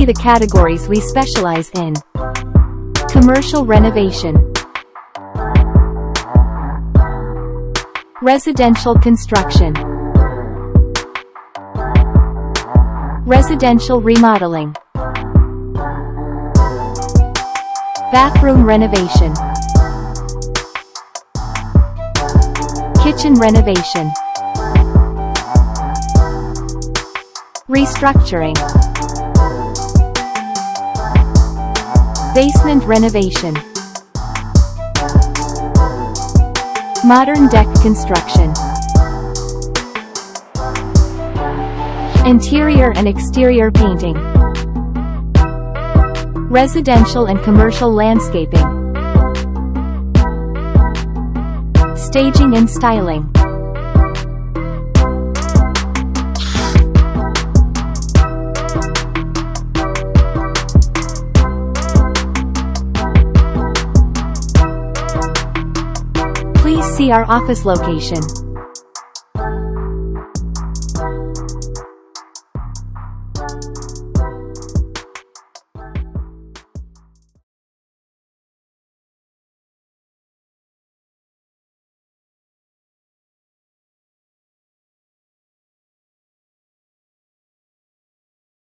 the categories we specialize in. Commercial renovation, residential construction, residential remodeling, bathroom renovation, kitchen renovation, restructuring, basement renovation, modern deck construction, interior and exterior painting, residential and commercial landscaping, staging and styling. Please see our office location.